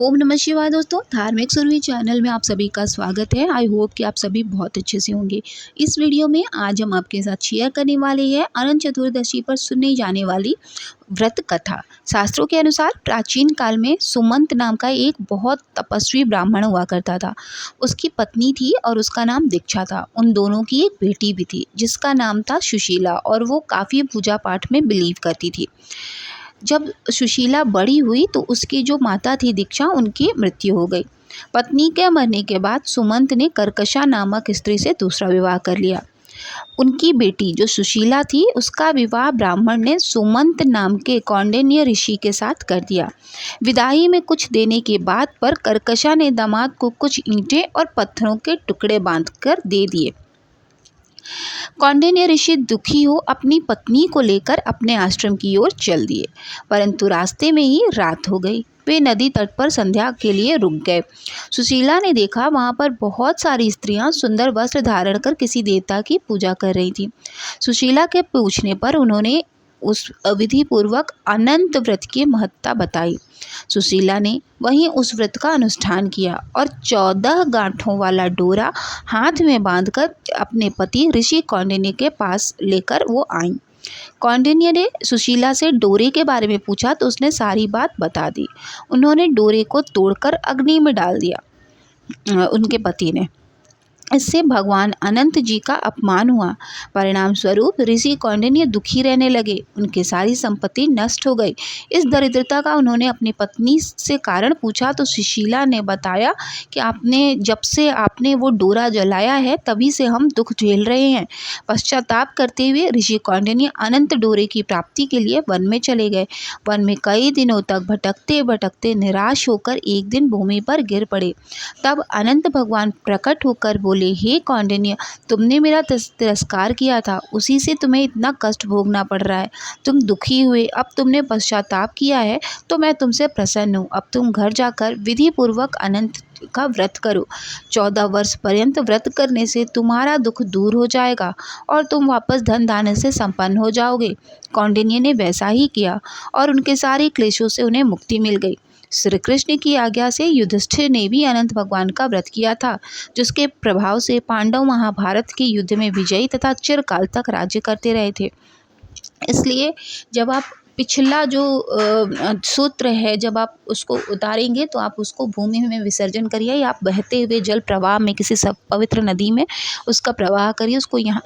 ओम नमः शिवाय दोस्तों, धार्मिक सुरभि चैनल में आप सभी का स्वागत है। आई होप कि आप सभी बहुत अच्छे से होंगे। इस वीडियो में आज हम आपके साथ शेयर करने वाले हैं अनंत चतुर्दशी पर सुनने जाने वाली व्रत कथा। शास्त्रों के अनुसार प्राचीन काल में सुमंत नाम का एक बहुत तपस्वी ब्राह्मण हुआ करता था। उसकी पत्नी थी और उसका नाम दीक्षा था। उन दोनों की एक बेटी भी थी जिसका नाम था सुशीला और वो काफ़ी पूजा पाठ में बिलीव करती थी। जब सुशीला बड़ी हुई तो उसकी जो माता थी दीक्षा, उनकी मृत्यु हो गई। पत्नी के मरने के बाद सुमंत ने कर्कशा नामक स्त्री से दूसरा विवाह कर लिया। उनकी बेटी जो सुशीला थी उसका विवाह ब्राह्मण ने सुमंत नाम के कौंडिन्य ऋषि के साथ कर दिया। विदाई में कुछ देने के बाद पर कर्कशा ने दामाद को कुछ ईंटें और पत्थरों के टुकड़े बांधकर दे दिए। कौंडिन्य ऋषि दुखी हो अपनी पत्नी को लेकर अपने आश्रम की ओर चल दिए, परंतु रास्ते में ही रात हो गई। वे नदी तट पर संध्या के लिए रुक गए। सुशीला ने देखा वहां पर बहुत सारी स्त्रियां सुंदर वस्त्र धारण कर किसी देवता की पूजा कर रही थी। सुशीला के पूछने पर उन्होंने उस विधि पूर्वक अनंत व्रत की महत्ता बताई। सुशीला ने वहीं उस व्रत का अनुष्ठान किया और 14 गांठों वाला डोरा हाथ में बांधकर अपने पति ऋषि कौंडिन्य के पास लेकर वो आई। कौंडिन्य ने सुशीला से डोरे के बारे में पूछा तो उसने सारी बात बता दी। उन्होंने डोरे को तोड़कर अग्नि में डाल दिया। उनके पति ने इससे भगवान अनंत जी का अपमान हुआ। परिणाम स्वरूप ऋषि कौंडिन्य दुखी रहने लगे। उनकी सारी संपत्ति नष्ट हो गई। इस दरिद्रता का उन्होंने अपनी पत्नी से कारण पूछा तो सुशीला ने बताया कि जब से आपने वो डोरा जलाया है तभी से हम दुख झेल रहे हैं। पश्चाताप करते हुए ऋषि कौंडिन्य अनंत डोरे की प्राप्ति के लिए वन में चले गए। वन में कई दिनों तक भटकते भटकते निराश होकर एक दिन भूमि पर गिर पड़े। तब अनंत भगवान प्रकट होकर बोले, हे कौंडिन्य, तुमने मेरा तिरस्कार किया था, उसी से तुम्हें इतना कष्ट भोगना पड़ रहा है। तुम दुखी हुए, अब तुमने पश्चाताप किया है तो मैं तुमसे प्रसन्न हूँ। अब तुम घर जाकर विधि पूर्वक अनंत का व्रत करो। 14 वर्ष पर्यंत व्रत करने से तुम्हारा दुख दूर हो जाएगा और तुम वापस धन धान्य से संपन्न हो जाओगे। कौंडिन्य ने वैसा ही किया और उनके सारे क्लेशों से उन्हें मुक्ति मिल गई। श्री कृष्ण की आज्ञा से युधिष्ठिर ने भी अनंत भगवान का व्रत किया था, जिसके प्रभाव से पांडव महाभारत के युद्ध में विजयी तथा चिरकाल तक राज्य करते रहे थे। इसलिए जब आप पिछला जो सूत्र है, जब आप उसको उतारेंगे तो आप उसको भूमि में विसर्जन करिए या आप बहते हुए जल प्रवाह में किसी सब पवित्र नदी में उसका प्रवाह करिए। उसको यहाँ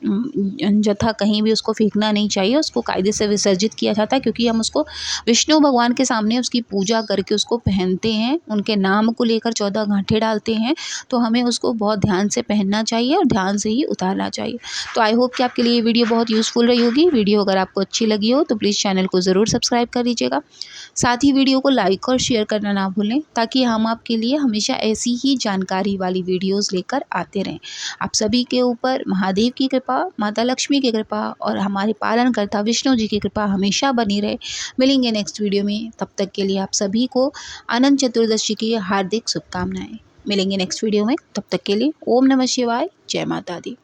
जथा कहीं भी उसको फेंकना नहीं चाहिए। उसको कायदे से विसर्जित किया जाता है क्योंकि हम उसको विष्णु भगवान के सामने उसकी पूजा करके उसको पहनते हैं। उनके नाम को लेकर 14 गांठें डालते हैं, तो हमें उसको बहुत ध्यान से पहनना चाहिए और ध्यान से ही उतारना चाहिए। तो आई होप कि आपके लिए ये वीडियो बहुत यूज़फुल रही होगी। वीडियो अगर आपको अच्छी लगी हो तो प्लीज़ चैनल को ज़रूर सब्सक्राइब कर लीजिएगा। साथ ही वीडियो को लाइक और शेयर करना ना भूलें ताकि हम आपके लिए हमेशा ऐसी ही जानकारी वाली वीडियोज़ लेकर आते रहें। आप सभी के ऊपर महादेव की कृपा, माता लक्ष्मी की कृपा और हमारे पालनकर्ता विष्णु जी की कृपा हमेशा बनी रहे। मिलेंगे नेक्स्ट वीडियो में, तब तक के लिए आप सभी को अनंत चतुर्दशी की हार्दिक शुभकामनाएं। मिलेंगे नेक्स्ट वीडियो में, तब तक के लिए ओम नमः शिवाय, जय माता दी।